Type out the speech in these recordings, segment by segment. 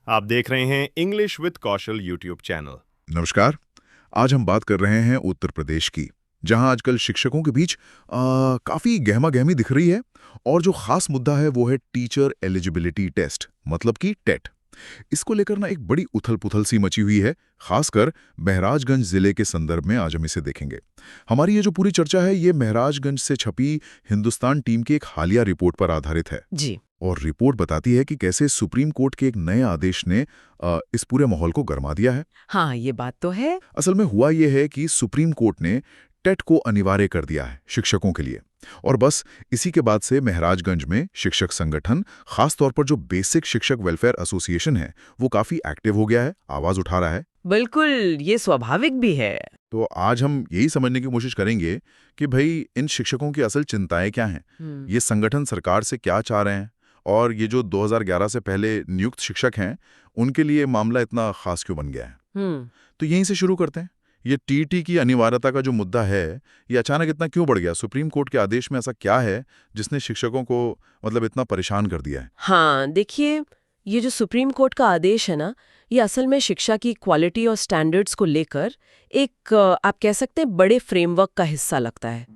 आप देख रहे हैं English with Kaushal YouTube channel. नमस्कार। आज हम बात कर रहे हैं उत्तर प्रदेश की, जहां आजकल शिक्षकों के बीच काफी गहमा-गहमी दिख रही है। और जो खास मुद्दा है वो है टीचर एलिजिबिलिटी टेस्ट, मतलब कि टेट। इसको लेकर ना एक बड़ी उथल-पुथल सी मची हुई है, खासकर महराजगंज जिले के संदर्भ में आज हम इसे देखेंगे। हमारी ये जो पूरी चर्चा है ये महराजगंज से छपी हिंदुस्तान टीम की एक हालिया रिपोर्ट पर आधारित है। जी। और रिपोर्ट बताती है कि कैसे सुप्रीम कोर्ट के एक नए आदेश ने इस पूरे माहौल को गरमा दिया है। हाँ, ये बात तो है। असल में हुआ ये है कि सुप्रीम कोर्ट ने टेट को अनिवार्य कर दिया है शिक्षकों के लिए। और बस इसी के बाद से महराजगंज में शिक्षक संगठन, खास तौर पर जो बेसिक शिक्षक वेलफेयर एसोसिएशन है, वो काफी एक्टिव हो गया है, आवाज उठा रहा है। बिल्कुल, ये स्वाभाविक भी है। तो आज हम यही समझने की कोशिश करेंगे कि भाई इन शिक्षकों की असल चिंताएं क्या हैं, ये संगठन सरकार से क्या चाह रहे हैं, और ये जो 2011 से पहले नियुक्त शिक्षक हैं उनके लिए मामला इतना खास क्यों बन गया है। तो यहीं से शुरू करते हैं। ये टीटी की अनिवार्यता का जो मुद्दा है, ये अचानक इतना क्यों बढ़ गया? सुप्रीम कोर्ट के आदेश में ऐसा क्या है जिसने शिक्षकों को मतलब इतना परेशान कर दिया है? हाँ, देखिए, ये जो सुप्रीम कोर्ट का आदेश है ना, ये असल में शिक्षा की क्वालिटी और स्टैंडर्ड्स को लेकर एक आप कह सकते हैं बड़े फ्रेमवर्क का हिस्सा लगता है।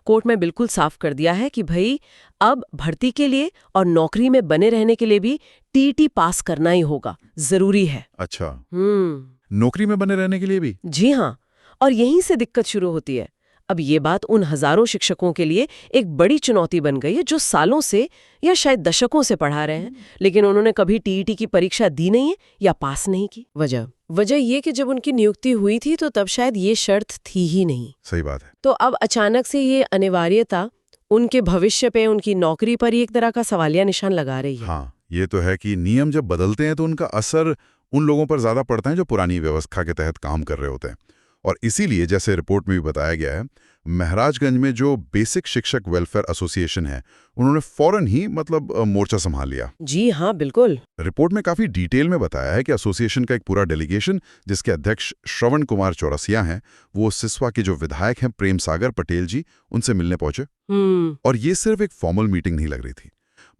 कोर्ट में बिल्कुल साफ कर दिया है कि भाई अब भर्ती के लिए और नौकरी में बने रहने के लिए भी टीटी पास करना ही होगा, जरूरी है। अच्छा, नौकरी में बने रहने के लिए भी? जी हाँ, और यहीं से दिक्कत शुरू होती है। अब ये बात उन हजारों शिक्षकों के लिए एक बड़ी चुनौती बन गई है जो सालों से या शायद दशकों से पढ़ा रहे हैं, लेकिन उन्होंने कभी टीईटी की परीक्षा दी नहीं है या पास नहीं की। वजह ये कि जब उनकी नियुक्ति हुई थी तो तब शायद ये शर्त थी ही नहीं। सही बात है। तो अब अचानक से ये अनिवार्यता उनके भविष्य पे, उनकी नौकरी पर ही एक तरह का सवालिया निशान लगा रही है। हाँ, ये तो है कि नियम जब बदलते हैं तो उनका असर उन लोगों पर ज्यादा पड़ता है जो पुरानी व्यवस्था के तहत काम कर रहे होते हैं। और इसीलिए जैसे रिपोर्ट में भी बताया गया है, महराजगंज में जो बेसिक शिक्षक वेलफेयर एसोसिएशन है, उन्होंने फौरन ही मतलब मोर्चा संभाल लिया। जी हाँ, बिल्कुल। रिपोर्ट में काफी डिटेल में बताया है कि एसोसिएशन का एक पूरा डेलीगेशन, जिसके अध्यक्ष श्रवण कुमार चौरसिया हैं, वो सिसवा के जो विधायक हैं प्रेम सागर पटेल जी, उनसे मिलने पहुंचे। और ये सिर्फ एक फॉर्मल मीटिंग नहीं लग रही थी।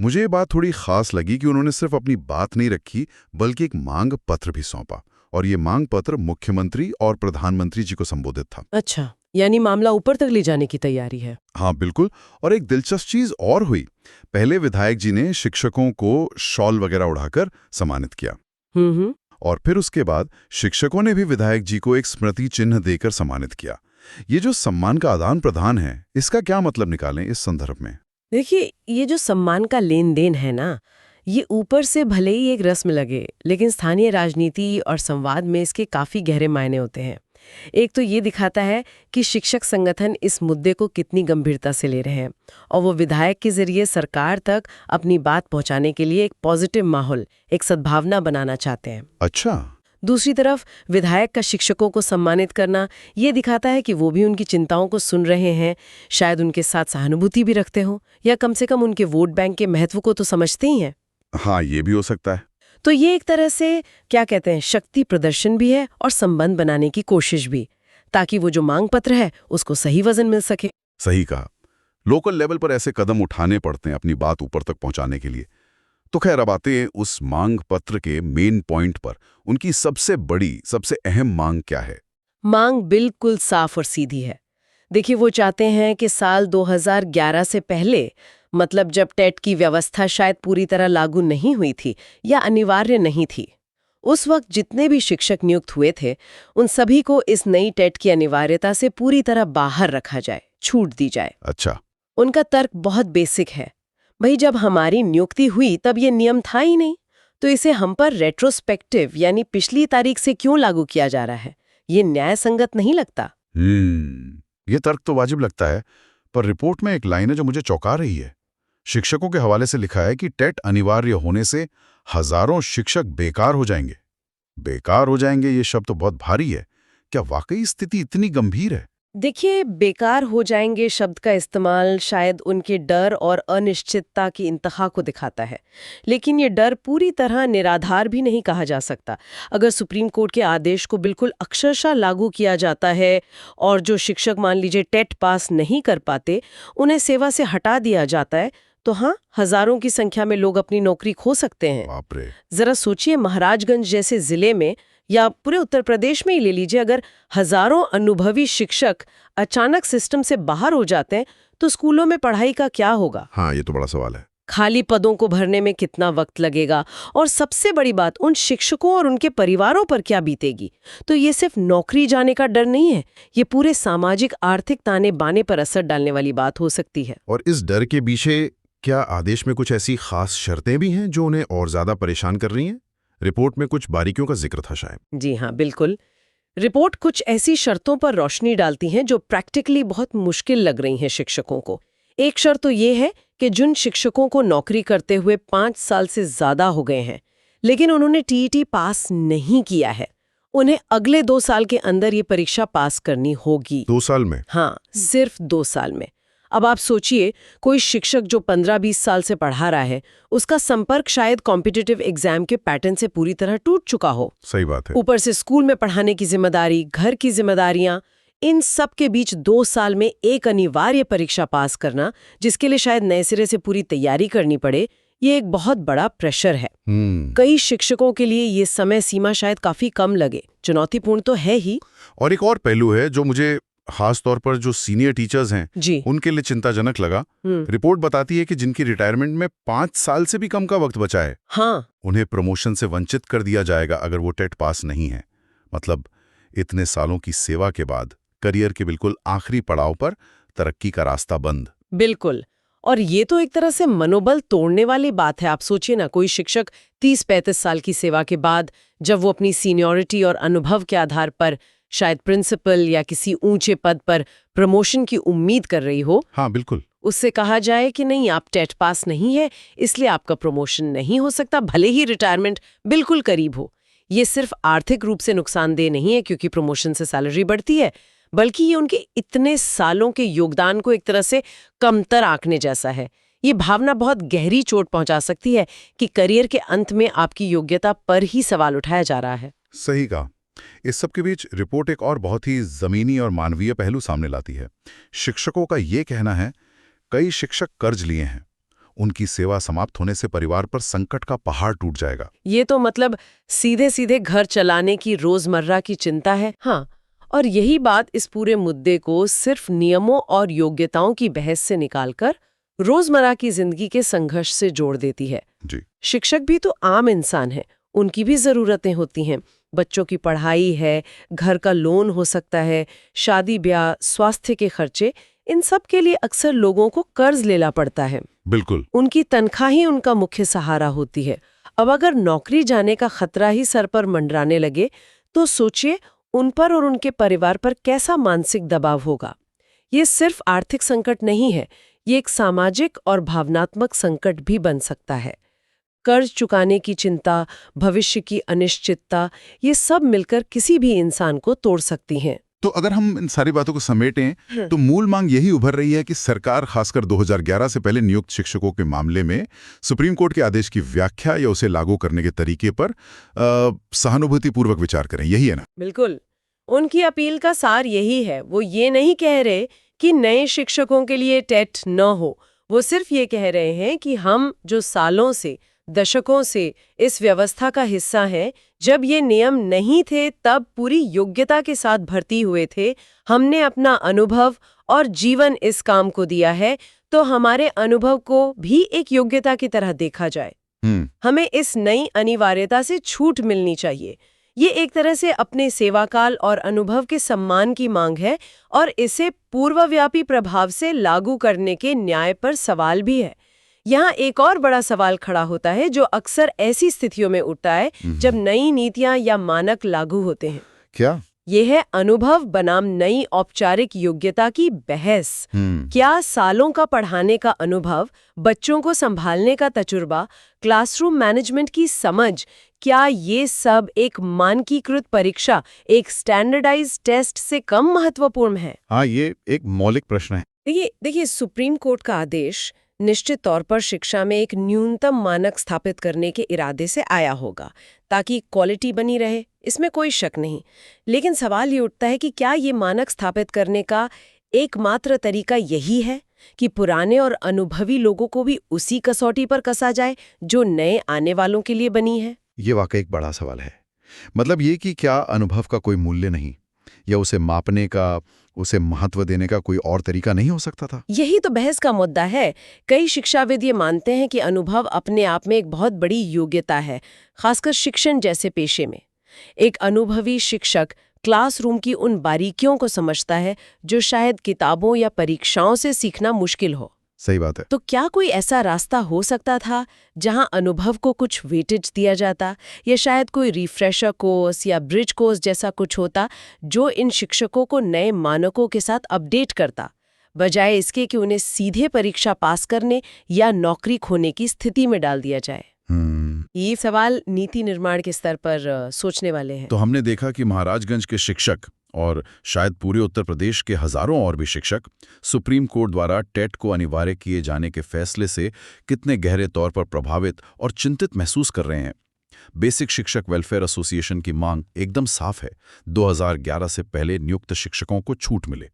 मुझे ये बात थोड़ी खास लगी कि उन्होंने सिर्फ अपनी बात नहीं रखी, बल्कि एक मांग पत्र भी सौंपा। और ये मांग पत्र मुख्यमंत्री और प्रधानमंत्री जी को संबोधित था। अच्छा, यानी मामला ऊपर तक ले जाने की तैयारी है। हाँ बिल्कुल। और एक दिलचस्प चीज और हुई, पहले विधायक जी ने शिक्षकों को शॉल वगैरह उड़ाकर सम्मानित किया। और फिर उसके बाद शिक्षकों ने भी विधायक जी को एक स्मृति चिन्ह देकर सम्मानित किया। ये जो सम्मान का आदान प्रदान है, इसका क्या मतलब निकालें इस संदर्भ में? देखिए, ये जो सम्मान का लेन देन है ना, ये ऊपर से भले ही एक रस्म लगे, लेकिन स्थानीय राजनीति और संवाद में इसके काफी गहरे मायने होते हैं। एक तो ये दिखाता है कि शिक्षक संगठन इस मुद्दे को कितनी गंभीरता से ले रहे हैं, और वो विधायक के जरिए सरकार तक अपनी बात पहुंचाने के लिए एक पॉजिटिव माहौल, एक सद्भावना बनाना चाहते हैं। अच्छा। दूसरी तरफ विधायक का शिक्षकों को सम्मानित करना ये दिखाता है कि वो भी उनकी चिंताओं को सुन रहे हैं, शायद उनके साथ सहानुभूति भी रखते हो, या कम से कम उनके वोट बैंक के महत्व को तो समझते ही हैं। हाँ, ये भी हो सकता है। तो ये एक तरह से क्या कहते हैं, शक्ति प्रदर्शन भी है और संबंध बनाने की कोशिश भी, ताकि वो जो मांग पत्र है उसको सही वजन मिल सके। सही कहा। लोकल लेवल पर ऐसे कदम उठाने पड़ते हैं अपनी बात ऊपर तक पहुंचाने के लिए। तो खैर, अब आते हैं उस मांग पत्र के मेन पॉइंट पर। उनकी सबसे बड़ी, सबसे अहम मांग क्या है? मांग बिल्कुल साफ और सीधी है। देखिए, वो चाहते हैं कि साल 2011 से पहले, मतलब जब टेट की व्यवस्था शायद पूरी तरह लागू नहीं हुई थी या अनिवार्य नहीं थी, उस वक्त जितने भी शिक्षक नियुक्त हुए थे, उन सभी को इस नई टेट की अनिवार्यता से पूरी तरह बाहर रखा जाए, छूट दी जाए। अच्छा। उनका तर्क बहुत बेसिक है। भाई, जब हमारी नियुक्ति हुई तब ये नियम था ही नहीं, तो इसे हम पर रेट्रोस्पेक्टिव यानी पिछली तारीख से क्यों लागू किया जा रहा है? ये न्याय संगत नहीं लगता। ये तर्क तो वाजिब लगता है, पर रिपोर्ट में एक लाइन है जो मुझे चौंका रही है। शिक्षकों के हवाले से लिखा है कि टेट अनिवार्य होने से हजारों शिक्षक बेकार हो जाएंगे। बेकार हो जाएंगे, ये शब्द तो बहुत भारी है। क्या वाकई स्थिति इतनी गंभीर है? देखिए, बेकार हो जाएंगे शब्द का इस्तेमाल शायद उनके डर और अनिश्चितता की इंतहा को दिखाता है, लेकिन ये डर पूरी तरह निराधार भी नहीं कहा जा सकता। अगर सुप्रीम कोर्ट के आदेश को बिल्कुल अक्षरशः लागू किया जाता है और जो शिक्षक मान लीजिए टेट पास नहीं कर पाते, उन्हें सेवा से हटा दिया जाता है, तो हाँ, हजारों की संख्या में लोग अपनी नौकरी खो सकते हैं। बाप रे। जरा सोचिए, महाराजगंज जैसे जिले में या पूरे उत्तर प्रदेश में ही ले लीजिए, अगर हजारों अनुभवी शिक्षक अचानक सिस्टम से बाहर हो जाते हैं तो स्कूलों में पढ़ाई का क्या होगा? हाँ, ये तो बड़ा सवाल है। खाली पदों को भरने में कितना वक्त लगेगा, और सबसे बड़ी बात, उन शिक्षकों और उनके परिवारों पर क्या बीतेगी? तो ये सिर्फ नौकरी जाने का डर नहीं है, ये पूरे सामाजिक आर्थिक ताने बाने पर असर डालने वाली बात हो सकती है। और इस डर के पीछे क्या आदेश में कुछ ऐसी खास शर्तें भी हैं जो उन्हें और ज्यादा परेशान कर रही हैं? रिपोर्ट में कुछ बारीकियों का जिक्र था शायद। जी हाँ, बिल्कुल। रिपोर्ट कुछ ऐसी शर्तों पर रोशनी डालती हैं जो प्रैक्टिकली बहुत मुश्किल लग रही हैं शिक्षकों को। एक शर्त तो ये है कि जिन शिक्षकों को नौकरी करते हुए 5 साल से ज्यादा हो गए हैं, लेकिन उन्होंने टीईटी पास नहीं किया है, उन्हें अगले 2 साल के अंदर ये परीक्षा पास करनी होगी। 2 साल में? हाँ, सिर्फ 2 साल में। अब आप सोचिए, कोई शिक्षक जो 15-20 साल से पढ़ा रहा है, उसका संपर्क शायद कॉम्पिटिटिव एग्जाम के पैटर्न से पूरी तरह टूट चुका हो। सही बात है। ऊपर से स्कूल में पढ़ाने की जिम्मेदारी, घर की जिम्मेदारियां, इन सब के बीच 2 साल में एक अनिवार्य परीक्षा पास करना, जिसके लिए शायद नए सिरे से पूरी तैयारी करनी पड़े, ये एक बहुत बड़ा प्रेशर है। कई शिक्षकों के लिए ये समय सीमा शायद काफी कम लगे, चुनौतीपूर्ण तो है ही। और एक और पहलू है जो मुझे खास तौर पर जो सीनियर टीचर्स हैं जी, उनके लिए चिंताजनक लगा। रिपोर्ट बताती है कि जिनकी रिटायरमेंट में 5 साल से भी कम का वक्त बचा है, हाँ, उन्हें प्रमोशन से वंचित कर दिया जाएगा अगर वो टेट पास नहीं है। मतलब इतने सालों की सेवा के बाद करियर के बिल्कुल आखिरी पड़ाव पर तरक्की का रास्ता बंद। बिल्कुल। और ये तो एक तरह से मनोबल तोड़ने वाली बात है। आप सोचिए ना, कोई शिक्षक 30-35 साल की सेवा के बाद, जब वो अपनी सीनियरिटी और अनुभव के आधार पर शायद प्रिंसिपल या किसी ऊंचे पद पर प्रमोशन की उम्मीद कर रही हो, हाँ बिल्कुल, उससे कहा जाए कि नहीं, आप टेट पास नहीं है, इसलिए आपका प्रमोशन नहीं हो सकता, भले ही रिटायरमेंट बिल्कुल करीब हो। ये सिर्फ आर्थिक रूप से नुकसानदेह नहीं है क्योंकि प्रमोशन से सैलरी बढ़ती है, बल्कि ये उनके इतने सालों के योगदान को एक तरह से कमतर आंकने जैसा है। ये भावना बहुत गहरी चोट पहुंचा सकती है कि करियर के अंत में आपकी योग्यता पर ही सवाल उठाया जा रहा है। सही कहा। इस सब के बीच रिपोर्ट एक और बहुत ही जमीनी और मानवीय पहलू सामने लाती है। शिक्षकों का ये कहना है, कई शिक्षक कर्ज लिए हैं, उनकी सेवा समाप्त होने से परिवार पर संकट का पहाड़ टूट जाएगा। ये तो मतलब सीधे सीधे घर चलाने की रोजमर्रा की चिंता है। हाँ, और यही बात इस पूरे मुद्दे को सिर्फ नियमों और योग्यताओं की बहस से निकालकर रोजमर्रा की जिंदगी के संघर्ष से जोड़ देती है। जी। शिक्षक भी तो आम इंसान हैं, उनकी भी जरूरतें होती हैं। बच्चों की पढ़ाई है, घर का लोन हो सकता है, शादी ब्याह, स्वास्थ्य के खर्चे, इन सब के लिए अक्सर लोगों को कर्ज लेना पड़ता है। बिल्कुल। उनकी तनख्वाह ही उनका मुख्य सहारा होती है। अब अगर नौकरी जाने का खतरा ही सर पर मंडराने लगे तो सोचिए उन पर और उनके परिवार पर कैसा मानसिक दबाव होगा। ये सिर्फ आर्थिक संकट नहीं है, ये एक सामाजिक और भावनात्मक संकट भी बन सकता है। कर्ज चुकाने की चिंता, भविष्य की अनिश्चितता, ये सब मिलकर किसी भी इंसान को तोड़ सकती हैं। तो अगर हम इन सारी बातों को समेटें तो मूल मांग यही उभर रही है कि सरकार खासकर 2011 से पहले नियुक्त शिक्षकों के मामले में सुप्रीम कोर्ट के आदेश की व्याख्या या उसे लागू करने के तरीके पर सहानुभूतिपूर्वक विचार करें। यही है ना? बिल्कुल। उनकी अपील का सार यही है। वो ये नहीं कह रहे कि नए शिक्षकों के लिए टेट न हो, वो सिर्फ ये कह रहे हैं कि हम जो सालों से, दशकों से इस व्यवस्था का हिस्सा हैं, जब ये नियम नहीं थे तब पूरी योग्यता के साथ भर्ती हुए थे, हमने अपना अनुभव और जीवन इस काम को दिया है, तो हमारे अनुभव को भी एक योग्यता की तरह देखा जाए। हमें इस नई अनिवार्यता से छूट मिलनी चाहिए। ये एक तरह से अपने सेवाकाल और अनुभव के सम्मान की मांग है और इसे पूर्वव्यापी प्रभाव से लागू करने के न्याय पर सवाल भी है। यहाँ एक और बड़ा सवाल खड़ा होता है जो अक्सर ऐसी स्थितियों में उठता है जब नई नीतियां या मानक लागू होते हैं। क्या? ये है अनुभव बनाम नई औपचारिक योग्यता की बहस। क्या सालों का पढ़ाने का अनुभव, बच्चों को संभालने का तजुर्बा, क्लासरूम मैनेजमेंट की समझ, क्या ये सब एक मानकीकृत परीक्षा, एक स्टैंडर्डाइज्ड टेस्ट से कम महत्वपूर्ण है? हाँ, ये एक मौलिक प्रश्न है। देखिए, सुप्रीम कोर्ट का आदेश निश्चित तौर पर शिक्षा में एक न्यूनतम मानक स्थापित करने के इरादे से आया होगा ताकि क्वालिटी बनी रहे, इसमें कोई शक नहीं। लेकिन सवाल ये उठता है कि क्या ये मानक स्थापित करने का एकमात्र तरीका यही है कि पुराने और अनुभवी लोगों को भी उसी कसौटी पर कसा जाए जो नए आने वालों के लिए बनी है? ये वाकई एक बड़ा सवाल है। मतलब ये कि क्या अनुभव का कोई मूल्य नहीं, या उसे मापने का, उसे महत्व देने का कोई और तरीका नहीं हो सकता था? यही तो बहस का मुद्दा है। कई शिक्षाविद ये मानते हैं कि अनुभव अपने आप में एक बहुत बड़ी योग्यता है, खासकर शिक्षण जैसे पेशे में। एक अनुभवी शिक्षक क्लासरूम की उन बारीकियों को समझता है जो शायद किताबों या परीक्षाओं से सीखना मुश्किल हो। सही बात है। तो क्या कोई ऐसा रास्ता हो सकता था जहां अनुभव को कुछ वेटेज दिया जाता, या शायद कोई रिफ्रेशर कोर्स या ब्रिज कोर्स जैसा कुछ होता जो इन शिक्षकों को नए मानकों के साथ अपडेट करता, बजाय इसके कि उन्हें सीधे परीक्षा पास करने या नौकरी खोने की स्थिति में डाल दिया जाए? ये सवाल नीति निर्माण के स्तर पर सोचने वाले हैं। तो हमने देखा कि महाराजगंज के शिक्षक और शायद पूरे उत्तर प्रदेश के हजारों और भी शिक्षक सुप्रीम कोर्ट द्वारा टेट को अनिवार्य किए जाने के फैसले से कितने गहरे तौर पर प्रभावित और चिंतित महसूस कर रहे हैं। बेसिक शिक्षक वेलफेयर एसोसिएशन की मांग एकदम साफ है, 2011 से पहले नियुक्त शिक्षकों को छूट मिले।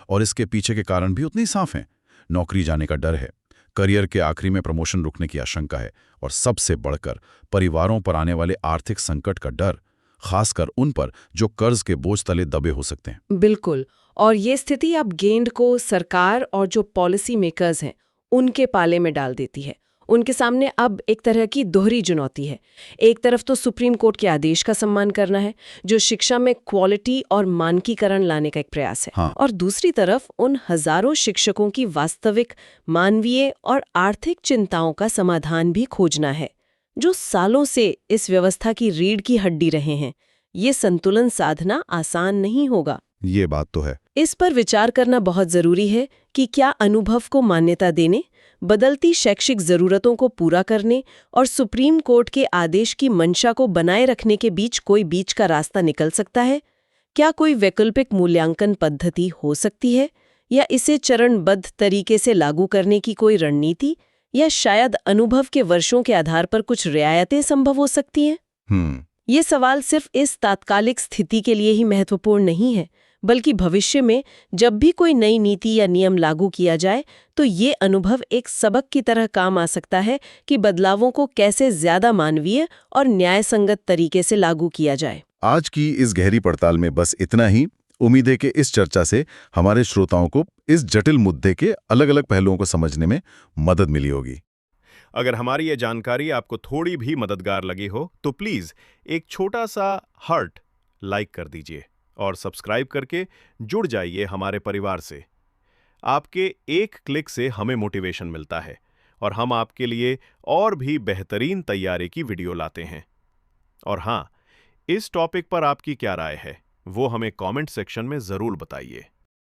और इसके पीछे के कारण भी उतने ही साफ हैं। नौकरी जाने का डर है, करियर के आखिरी में प्रमोशन रुकने की आशंका है, और सबसे बढ़कर परिवारों पर आने वाले आर्थिक संकट का डर, खासकर उन पर जो कर्ज के बोझ तले दबे हो सकते हैं। बिल्कुल। और ये स्थिति अब गेंद को सरकार और जो पॉलिसी मेकर्स हैं उनके पाले में डाल देती है। उनके सामने अब एक तरह की दोहरी चुनौती है। एक तरफ तो सुप्रीम कोर्ट के आदेश का सम्मान करना है, जो शिक्षा में क्वालिटी और मानकीकरण लाने का एक प्रयास है। हाँ। और दूसरी तरफ उन हजारों शिक्षकों की वास्तविक मानवीय और आर्थिक चिंताओं का समाधान भी खोजना है, जो सालों से इस व्यवस्था की रीढ़ की हड्डी रहे हैं। ये संतुलन साधना आसान नहीं होगा। ये बात तो है। इस पर विचार करना बहुत जरूरी है कि क्या अनुभव को मान्यता देने, बदलती शैक्षिक जरूरतों को पूरा करने और सुप्रीम कोर्ट के आदेश की मंशा को बनाए रखने के बीच कोई बीच का रास्ता निकल सकता है? क्या कोई वैकल्पिक मूल्यांकन पद्धति हो सकती है, या इसे चरणबद्ध तरीके से लागू करने की कोई रणनीति, या शायद अनुभव के वर्षों के आधार पर कुछ रियायतें संभव हो सकती हैं? ये सवाल सिर्फ इस तात्कालिक स्थिति के लिए ही महत्वपूर्ण नहीं है, बल्कि भविष्य में जब भी कोई नई नीति या नियम लागू किया जाए तो ये अनुभव एक सबक की तरह काम आ सकता है कि बदलावों को कैसे ज्यादा मानवीय और न्यायसंगत तरीके से लागू किया जाए। आज की इस गहरी पड़ताल में बस इतना ही। उम्मीद है कि इस चर्चा से हमारे श्रोताओं को इस जटिल मुद्दे के अलग अलग पहलुओं को समझने में मदद मिली होगी। अगर हमारी ये जानकारी आपको थोड़ी भी मददगार लगी हो तो प्लीज़ एक छोटा सा हार्ट लाइक कर दीजिए और सब्सक्राइब करके जुड़ जाइए हमारे परिवार से। आपके एक क्लिक से हमें मोटिवेशन मिलता है और हम आपके लिए और भी बेहतरीन तैयारी की वीडियो लाते हैं। और हाँ, इस टॉपिक पर आपकी क्या राय है वो हमें कमेंट सेक्शन में ज़रूर बताइए।